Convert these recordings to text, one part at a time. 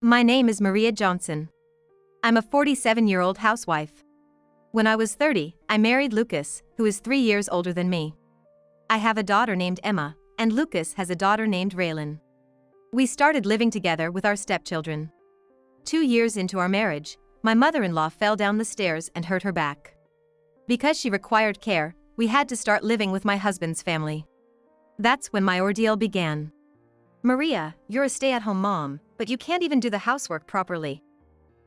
My name is Maria Johnson. I'm a 47-year-old housewife. When I was 30, I married Lucas, who is 3 years older than me. I have a daughter named Emma, and Lucas has a daughter named Raylan. We started living together with our stepchildren. 2 years into our marriage, my mother-in-law fell down the stairs and hurt her back. Because she required care, we had to start living with my husband's family. That's when my ordeal began. Maria, you're a stay-at-home mom, but you can't even do the housework properly.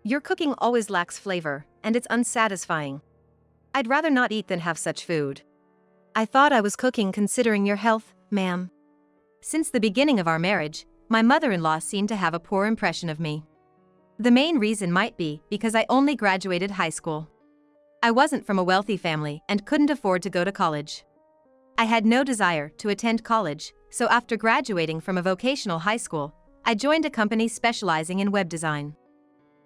Your cooking always lacks flavor, and it's unsatisfying. I'd rather not eat than have such food. I thought I was cooking considering your health, ma'am. Since the beginning of our marriage, my mother-in-law seemed to have a poor impression of me. The main reason might be because I only graduated high school. I wasn't from a wealthy family and couldn't afford to go to college. I had no desire to attend college, so after graduating from a vocational high school, I joined a company specializing in web design.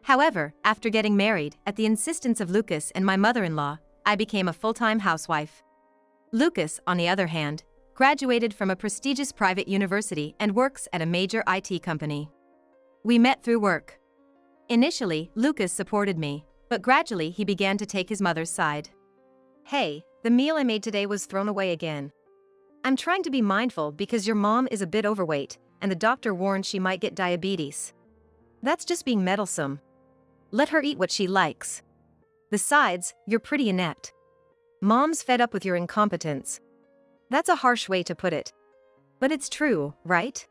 However, after getting married, at the insistence of Lucas and my mother-in-law, I became a full-time housewife. Lucas, on the other hand, graduated from a prestigious private university and works at a major IT company. We met through work. Initially, Lucas supported me, but gradually he began to take his mother's side. Hey, the meal I made today was thrown away again. I'm trying to be mindful because your mom is a bit overweight, and the doctor warned she might get diabetes. That's just being meddlesome. Let her eat what she likes. Besides, you're pretty inept. Mom's fed up with your incompetence. That's a harsh way to put it. But it's true, right?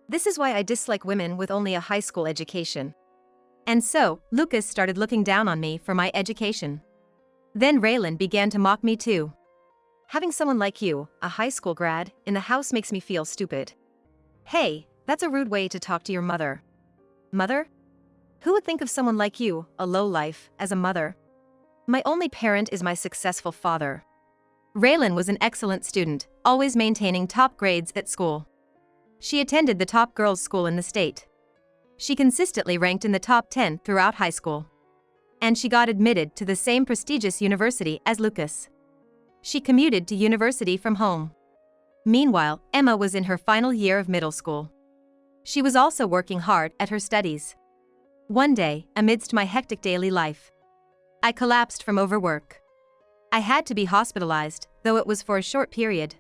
This is why I dislike women with only a high school education. And so, Lucas started looking down on me for my education. Then Raylan began to mock me too. Having someone like you, a high school grad, in the house makes me feel stupid. Hey, that's a rude way to talk to your mother. Mother? Who would think of someone like you, a lowlife, as a mother? My only parent is my successful father. Raylan was an excellent student, always maintaining top grades at school. She attended the top girls' school in the state. She consistently ranked in the top 10 throughout high school. And she got admitted to the same prestigious university as Lucas. She commuted to university from home. Meanwhile, Emma was in her final year of middle school. She was also working hard at her studies. One day, amidst my hectic daily life, I collapsed from overwork. I had to be hospitalized, though it was for a short period.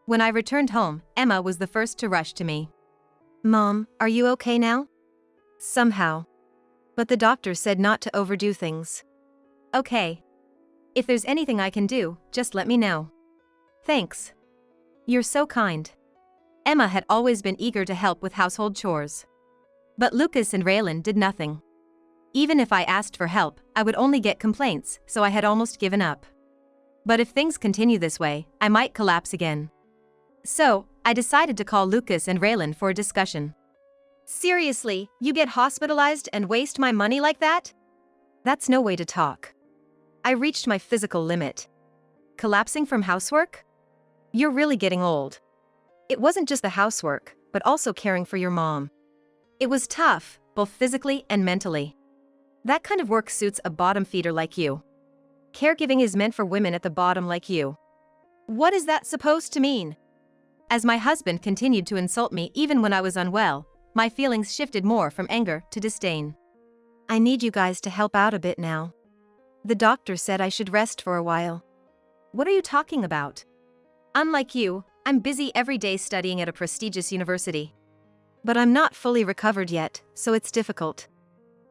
When I returned home, Emma was the first to rush to me. Mom, are you okay now? Somehow. But the doctor said not to overdo things. Okay. If there's anything I can do, just let me know. Thanks. You're so kind. Emma had always been eager to help with household chores. But Lucas and Raylan did nothing. Even if I asked for help, I would only get complaints, so I had almost given up. But if things continue this way, I might collapse again. So, I decided to call Lucas and Raylan for a discussion. Seriously, you get hospitalized and waste my money like that? That's no way to talk. I reached my physical limit. Collapsing from housework? You're really getting old. It wasn't just the housework, but also caring for your mom. It was tough, both physically and mentally. That kind of work suits a bottom feeder like you. Caregiving is meant for women at the bottom like you. What is that supposed to mean? As my husband continued to insult me even when I was unwell, my feelings shifted more from anger to disdain. I need you guys to help out a bit now. The doctor said I should rest for a while. What are you talking about? Unlike you, I'm busy every day studying at a prestigious university. But I'm not fully recovered yet, so it's difficult.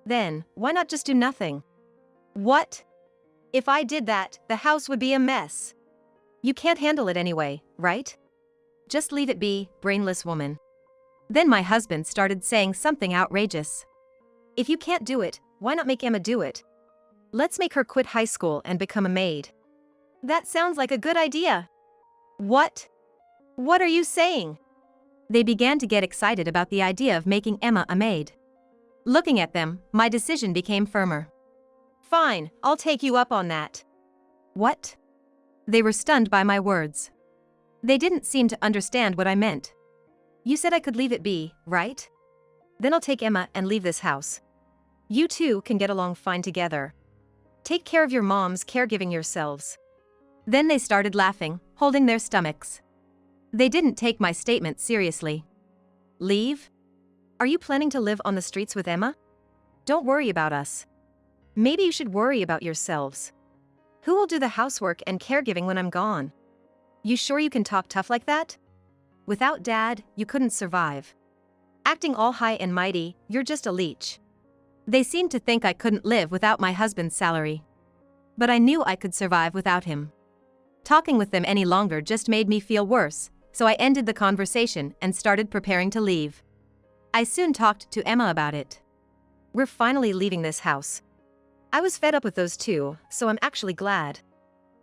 Then, why not just do nothing? What? If I did that, the house would be a mess. You can't handle it anyway, right? Just leave it be, brainless woman. Then my husband started saying something outrageous. If you can't do it, why not make Emma do it? Let's make her quit high school and become a maid. That sounds like a good idea. What? What are you saying? They began to get excited about the idea of making Emma a maid. Looking at them, my decision became firmer. Fine, I'll take you up on that. What? They were stunned by my words. They didn't seem to understand what I meant. You said I could leave it be, right? Then I'll take Emma and leave this house. You two can get along fine together. Take care of your moms caregiving yourselves. Then they started laughing, holding their stomachs. They didn't take my statement seriously. Leave? Are you planning to live on the streets with Emma? Don't worry about us. Maybe you should worry about yourselves. Who will do the housework and caregiving when I'm gone? You sure you can talk tough like that? Without Dad, you couldn't survive. Acting all high and mighty, you're just a leech. They seemed to think I couldn't live without my husband's salary. But I knew I could survive without him. Talking with them any longer just made me feel worse, so I ended the conversation and started preparing to leave. I soon talked to Emma about it. We're finally leaving this house. I was fed up with those two, so I'm actually glad.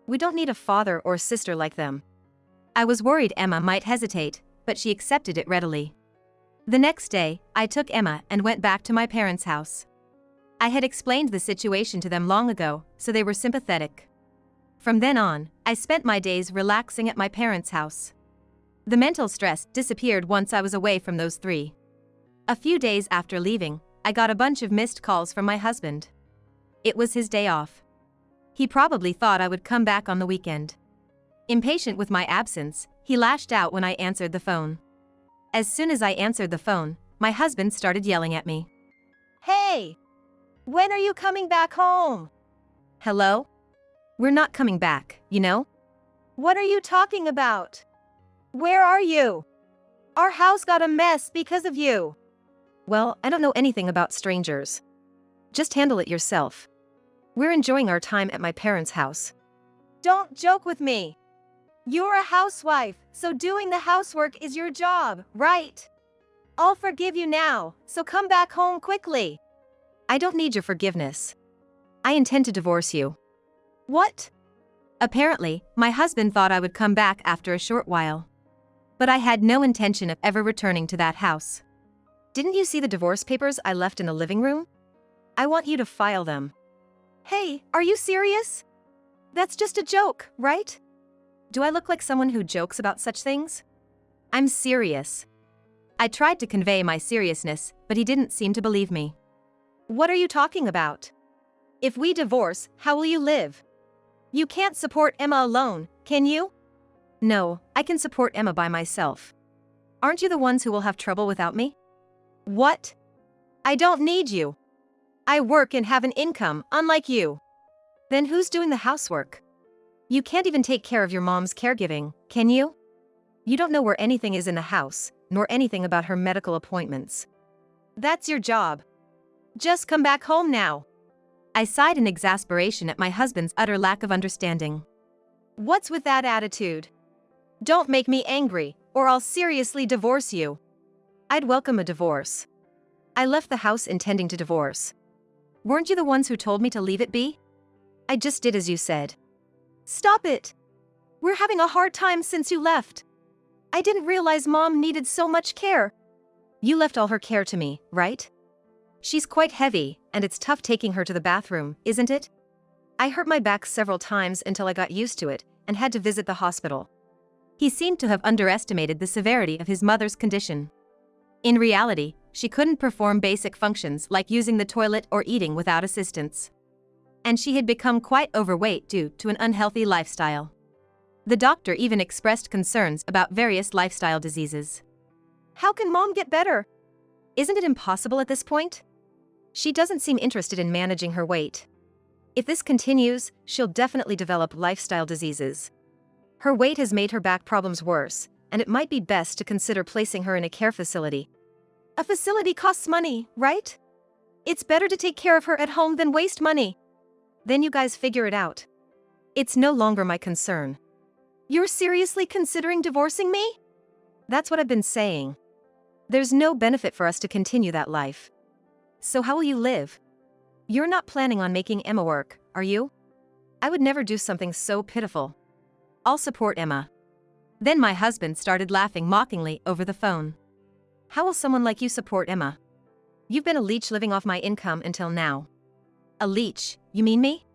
We don't need a father or sister like them. I was worried Emma might hesitate, but she accepted it readily. The next day, I took Emma and went back to my parents' house. I had explained the situation to them long ago, so they were sympathetic. From then on, I spent my days relaxing at my parents' house. The mental stress disappeared once I was away from those three. A few days after leaving, I got a bunch of missed calls from my husband. It was his day off. He probably thought I would come back on the weekend. Impatient with my absence, he lashed out when I answered the phone. As soon as I answered the phone, my husband started yelling at me. Hey! When are you coming back home? Hello? We're not coming back, you know? What are you talking about? Where are you? Our house got a mess because of you. Well, I don't know anything about strangers. Just handle it yourself. We're enjoying our time at my parents' house. Don't joke with me. You're a housewife, so doing the housework is your job, right? I'll forgive you now, so come back home quickly. I don't need your forgiveness. I intend to divorce you. What? Apparently, my husband thought I would come back after a short while. But I had no intention of ever returning to that house. Didn't you see the divorce papers I left in the living room? I want you to file them. Hey, are you serious? That's just a joke, right? Do I look like someone who jokes about such things? I'm serious. I tried to convey my seriousness, but he didn't seem to believe me. What are you talking about? If we divorce, how will you live? You can't support Emma alone, can you? No, I can support Emma by myself. Aren't you the ones who will have trouble without me? What? I don't need you. I work and have an income, unlike you. Then who's doing the housework? You can't even take care of your mom's caregiving, can you? You don't know where anything is in the house, nor anything about her medical appointments. That's your job. Just come back home now. I sighed in exasperation at my husband's utter lack of understanding. What's with that attitude? Don't make me angry, or I'll seriously divorce you. I'd welcome a divorce. I left the house intending to divorce. Weren't you the ones who told me to leave it be? I just did as you said. Stop it! We're having a hard time since you left. I didn't realize Mom needed so much care. You left all her care to me, right? She's quite heavy, and it's tough taking her to the bathroom, isn't it? I hurt my back several times until I got used to it and had to visit the hospital. He seemed to have underestimated the severity of his mother's condition. In reality, she couldn't perform basic functions like using the toilet or eating without assistance. And she had become quite overweight due to an unhealthy lifestyle. The doctor even expressed concerns about various lifestyle diseases. How can Mom get better? Isn't it impossible at this point? She doesn't seem interested in managing her weight. If this continues, she'll definitely develop lifestyle diseases. Her weight has made her back problems worse, and it might be best to consider placing her in a care facility. A facility costs money, right? It's better to take care of her at home than waste money. Then you guys figure it out. It's no longer my concern. You're seriously considering divorcing me? That's what I've been saying. There's no benefit for us to continue that life. So how will you live? You're not planning on making Emma work, are you? I would never do something so pitiful. I'll support Emma. Then my husband started laughing mockingly over the phone. How will someone like you support Emma? You've been a leech living off my income until now. A leech, you mean me?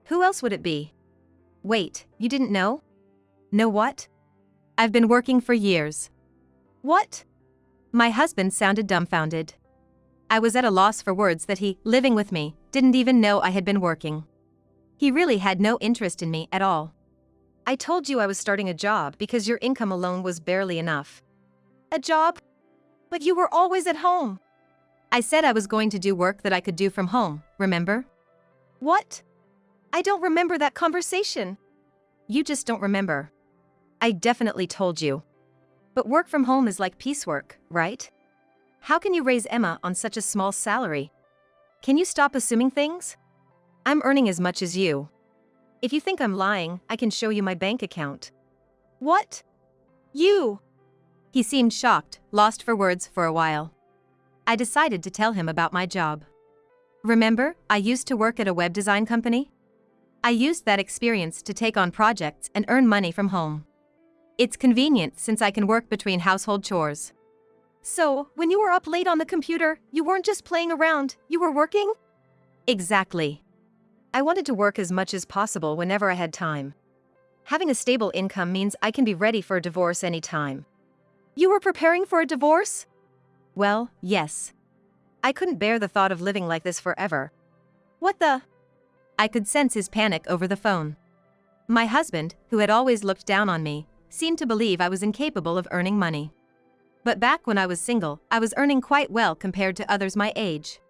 Who else would it be? Wait, you didn't know? Know what? I've been working for years. What? My husband sounded dumbfounded. I was at a loss for words that he, living with me, didn't even know I had been working. He really had no interest in me at all. I told you I was starting a job because your income alone was barely enough. A job? But you were always at home. I said I was going to do work that I could do from home, remember? What? I don't remember that conversation. You just don't remember. I definitely told you. But work from home is like piecework, right? How can you raise Emma on such a small salary? Can you stop assuming things? I'm earning as much as you. If you think I'm lying, I can show you my bank account. What? You? He seemed shocked, lost for words for a while. I decided to tell him about my job. Remember, I used to work at a web design company? I used that experience to take on projects and earn money from home. It's convenient since I can work between household chores. So, when you were up late on the computer, you weren't just playing around, you were working? Exactly. I wanted to work as much as possible whenever I had time. Having a stable income means I can be ready for a divorce anytime. You were preparing for a divorce? Well, yes. I couldn't bear the thought of living like this forever. What the? I could sense his panic over the phone. My husband, who had always looked down on me, seemed to believe I was incapable of earning money. But back when I was single, I was earning quite well compared to others my age.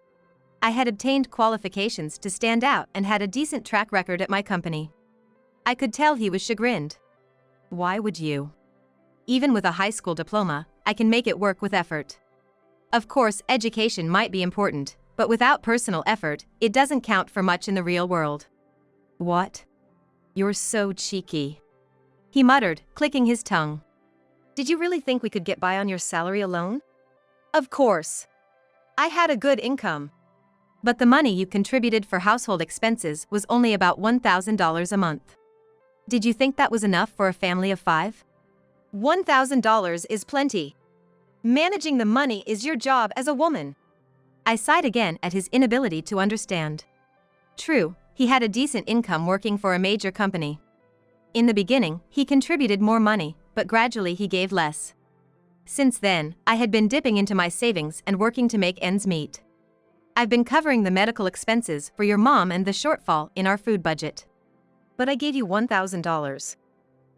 I had obtained qualifications to stand out and had a decent track record at my company. I could tell he was chagrined. Why would you? Even with a high school diploma, I can make it work with effort. Of course, education might be important, but without personal effort, it doesn't count for much in the real world. What? You're so cheeky. He muttered, clicking his tongue. Did you really think we could get by on your salary alone? Of course. I had a good income. But the money you contributed for household expenses was only about $1,000 a month. Did you think that was enough for a family of 5? $1,000 is plenty. Managing the money is your job as a woman. I sighed again at his inability to understand. True, he had a decent income working for a major company. In the beginning, he contributed more money, but gradually he gave less. Since then, I had been dipping into my savings and working to make ends meet. I've been covering the medical expenses for your mom and the shortfall in our food budget. But I gave you $1,000.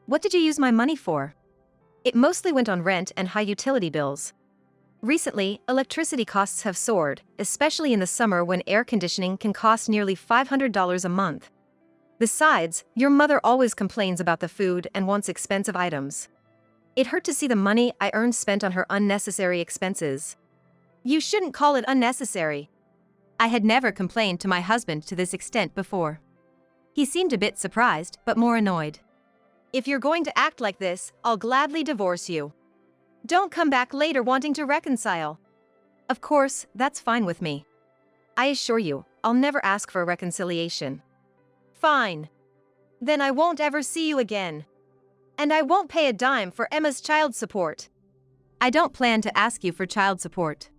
What did you use my money for? It mostly went on rent and high utility bills. Recently, electricity costs have soared, especially in the summer when air conditioning can cost nearly $500 a month. Besides, your mother always complains about the food and wants expensive items. It hurt to see the money I earned spent on her unnecessary expenses. You shouldn't call it unnecessary. I had never complained to my husband to this extent before. He seemed a bit surprised, but more annoyed. If you're going to act like this, I'll gladly divorce you. Don't come back later wanting to reconcile. Of course, that's fine with me. I assure you, I'll never ask for a reconciliation. Fine. Then I won't ever see you again. And I won't pay a dime for Emma's child support. I don't plan to ask you for child support.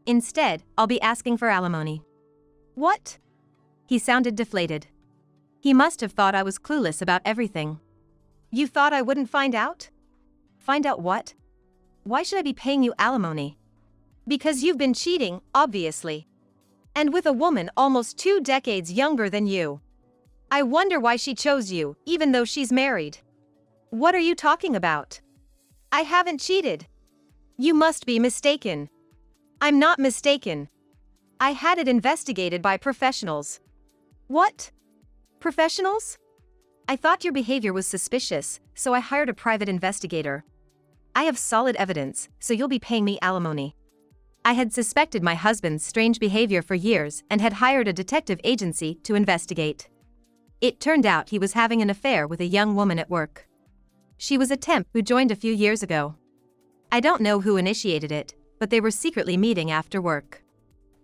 Instead, I'll be asking for alimony. What? He sounded deflated. He must have thought I was clueless about everything. You thought I wouldn't find out? Find out what? Why should I be paying you alimony? Because you've been cheating, obviously. And with a woman almost 2 decades younger than you. I wonder why she chose you, even though she's married. What are you talking about? I haven't cheated. You must be mistaken. I'm not mistaken. I had it investigated by professionals. What? Professionals? I thought your behavior was suspicious, so I hired a private investigator. I have solid evidence, so you'll be paying me alimony. I had suspected my husband's strange behavior for years and had hired a detective agency to investigate. It turned out he was having an affair with a young woman at work. She was a temp who joined a few years ago. I don't know who initiated it, but they were secretly meeting after work.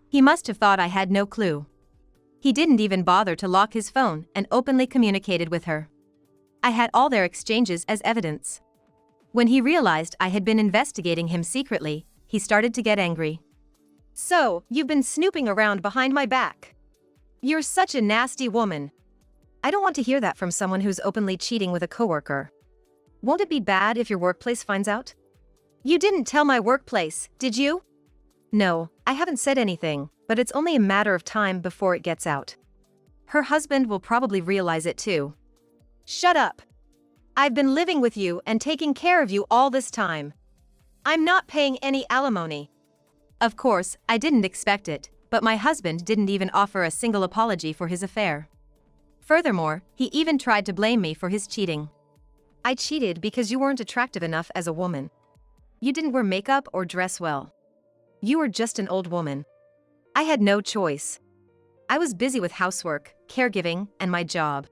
He must have thought I had no clue. He didn't even bother to lock his phone and openly communicated with her. I had all their exchanges as evidence. When he realized I had been investigating him secretly, he started to get angry. So, you've been snooping around behind my back. You're such a nasty woman. I don't want to hear that from someone who's openly cheating with a coworker. Won't it be bad if your workplace finds out? You didn't tell my workplace, did you? No, I haven't said anything, but it's only a matter of time before it gets out. Her husband will probably realize it too. Shut up. I've been living with you and taking care of you all this time. I'm not paying any alimony. Of course, I didn't expect it, but my husband didn't even offer a single apology for his affair. Furthermore, he even tried to blame me for his cheating. I cheated because you weren't attractive enough as a woman. You didn't wear makeup or dress well. You were just an old woman. I had no choice. I was busy with housework, caregiving, and my job.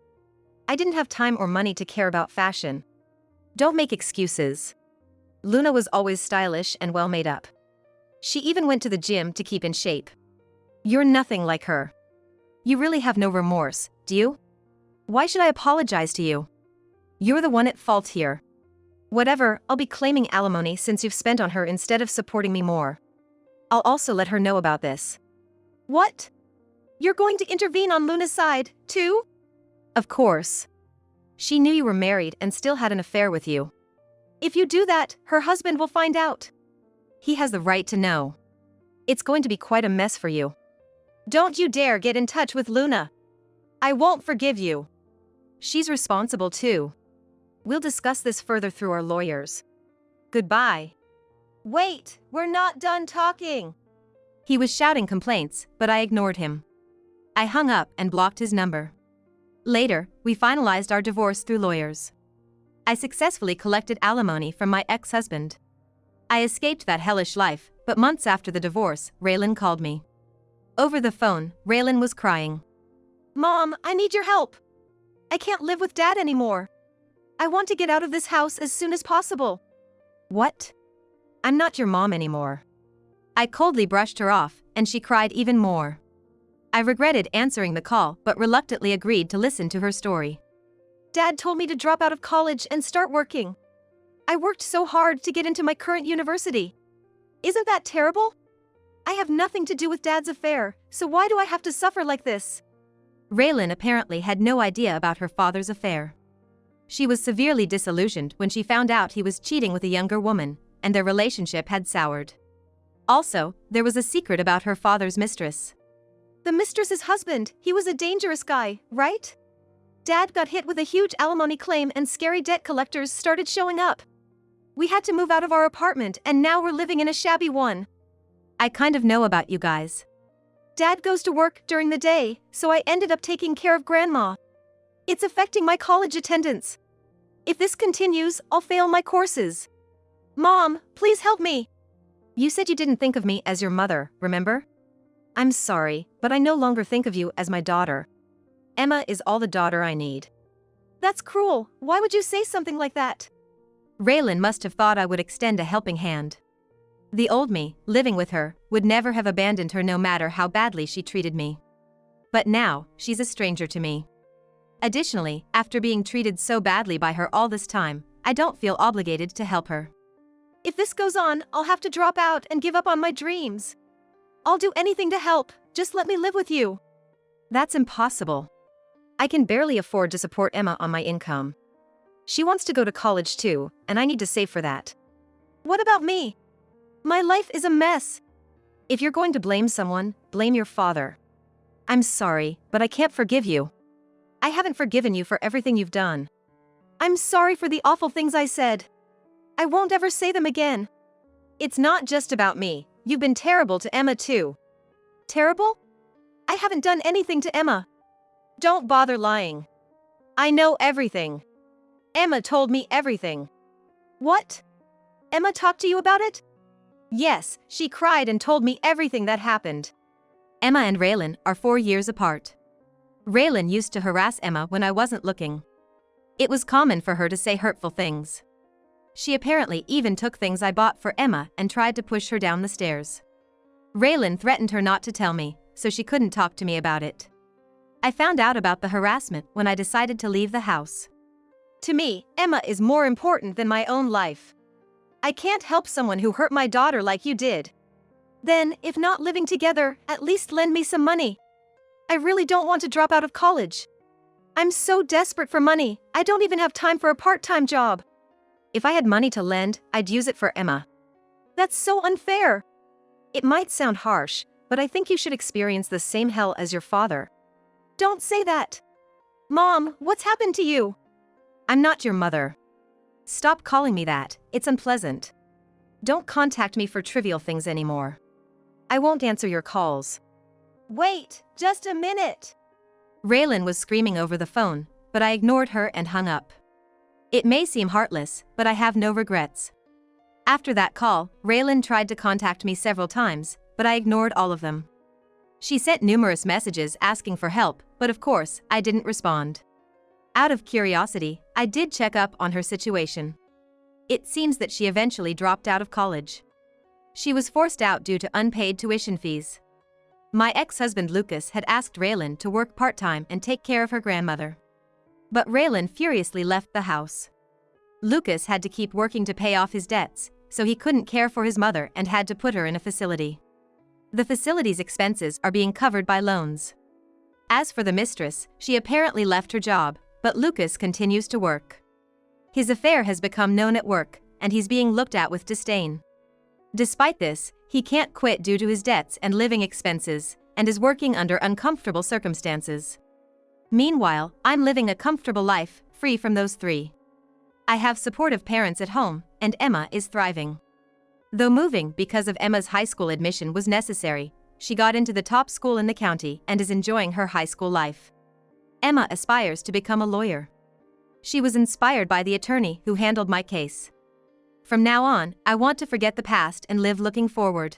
I didn't have time or money to care about fashion. Don't make excuses. Luna was always stylish and well made up. She even went to the gym to keep in shape. You're nothing like her. You really have no remorse, do you? Why should I apologize to you? You're the one at fault here. Whatever, I'll be claiming alimony since you've spent on her instead of supporting me more. I'll also let her know about this. What? You're going to intervene on Luna's side, too? Of course. She knew you were married and still had an affair with you. If you do that, her husband will find out. He has the right to know. It's going to be quite a mess for you. Don't you dare get in touch with Luna. I won't forgive you. She's responsible too. We'll discuss this further through our lawyers. Goodbye. Wait, we're not done talking. He was shouting complaints, but I ignored him. I hung up and blocked his number. Later, we finalized our divorce through lawyers. I successfully collected alimony from my ex-husband. I escaped that hellish life, but months after the divorce, Raylan called me. Over the phone, Raylan was crying. Mom, I need your help. I can't live with Dad anymore. I want to get out of this house as soon as possible. What? I'm not your mom anymore. I coldly brushed her off, and she cried even more. I regretted answering the call but reluctantly agreed to listen to her story. Dad told me to drop out of college and start working. I worked so hard to get into my current university. Isn't that terrible? I have nothing to do with Dad's affair, so why do I have to suffer like this? Raylan apparently had no idea about her father's affair. She was severely disillusioned when she found out he was cheating with a younger woman, and their relationship had soured. Also, there was a secret about her father's mistress. The mistress's husband, he was a dangerous guy, right? Dad got hit with a huge alimony claim and scary debt collectors started showing up. We had to move out of our apartment and now we're living in a shabby one. I kind of know about you guys. Dad goes to work during the day, so I ended up taking care of Grandma. It's affecting my college attendance. If this continues, I'll fail my courses. Mom, please help me. You said you didn't think of me as your mother, remember? I'm sorry, but I no longer think of you as my daughter. Emma is all the daughter I need. That's cruel. Why would you say something like that? Raylan must have thought I would extend a helping hand. The old me, living with her, would never have abandoned her no matter how badly she treated me. But now, she's a stranger to me. Additionally, after being treated so badly by her all this time, I don't feel obligated to help her. If this goes on, I'll have to drop out and give up on my dreams. I'll do anything to help, just let me live with you. That's impossible. I can barely afford to support Emma on my income. She wants to go to college too, and I need to save for that. What about me? My life is a mess. If you're going to blame someone, blame your father. I'm sorry, but I can't forgive you. I haven't forgiven you for everything you've done. I'm sorry for the awful things I said. I won't ever say them again. It's not just about me. You've been terrible to Emma too. Terrible? I haven't done anything to Emma. Don't bother lying. I know everything. Emma told me everything. What? Emma talked to you about it? Yes, she cried and told me everything that happened. Emma and Raylan are 4 years apart. Raylan used to harass Emma when I wasn't looking. It was common for her to say hurtful things. She apparently even took things I bought for Emma and tried to push her down the stairs. Raylan threatened her not to tell me, so she couldn't talk to me about it. I found out about the harassment when I decided to leave the house. To me, Emma is more important than my own life. I can't help someone who hurt my daughter like you did. Then, if not living together, at least lend me some money. I really don't want to drop out of college. I'm so desperate for money, I don't even have time for a part-time job. If I had money to lend, I'd use it for Emma. That's so unfair. It might sound harsh, but I think you should experience the same hell as your father. Don't say that. Mom, what's happened to you? I'm not your mother. Stop calling me that, it's unpleasant. Don't contact me for trivial things anymore. I won't answer your calls. Wait, just a minute. Raylan was screaming over the phone, but I ignored her and hung up. It may seem heartless, but I have no regrets. After that call, Raylan tried to contact me several times, but I ignored all of them. She sent numerous messages asking for help, but of course, I didn't respond. Out of curiosity, I did check up on her situation. It seems that she eventually dropped out of college. She was forced out due to unpaid tuition fees. My ex-husband Lucas had asked Raylan to work part-time and take care of her grandmother. But Raylan furiously left the house. Lucas had to keep working to pay off his debts, so he couldn't care for his mother and had to put her in a facility. The facility's expenses are being covered by loans. As for the mistress, she apparently left her job, but Lucas continues to work. His affair has become known at work, and he's being looked at with disdain. Despite this, he can't quit due to his debts and living expenses, and is working under uncomfortable circumstances. Meanwhile, I'm living a comfortable life, free from those three. I have supportive parents at home, and Emma is thriving. Though moving because of Emma's high school admission was necessary, she got into the top school in the county and is enjoying her high school life. Emma aspires to become a lawyer. She was inspired by the attorney who handled my case. From now on, I want to forget the past and live looking forward.